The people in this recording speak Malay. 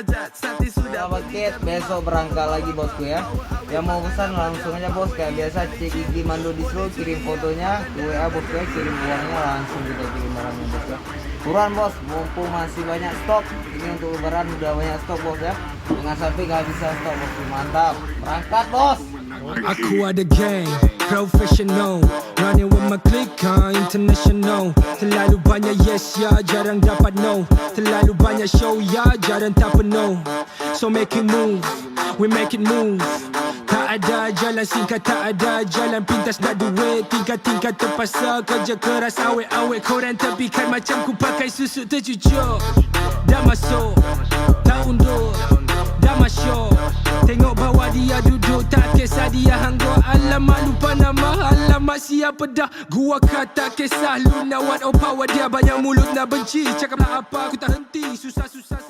derajat Sati sudah paket besok berangkat lagi bosku ya. Yang mau pesan langsung aja bos, kayak biasa cek IG Mando Distro, kirim fotonya ke WA bosku ya, kirim uangnya langsung kita kirim barangnya bos ya. Buruan bos, mumpung masih banyak stok. Ini untuk lebaran udah banyak stok bos ya. Jangan sampai gak bisa stok bos. Mantap, berangkat bos. Aku ada gang, professional, running with my clique, international. Terlalu banyak yes ya, jarang dapat no. Terlalu banyak show ya, jarang tak penuh. So make it move, we make it move. Tak ada jalan singkat, tak ada jalan pintas nak duit. Tingkat-tingkat terpaksa kerja keras awet-awet. Korang tepikan macam ku pakai susu tercucuk. Dah masuk, tak undur, dah masyuk. Tengok bawah dia duduk, tak kisah dia hanggur. Alamak lupa nama, alamak siapa dah. Gua kata kisah Luna, what oh power dia. Banyak mulut nak benci, cakaplah apa aku tak henti. Susah-susah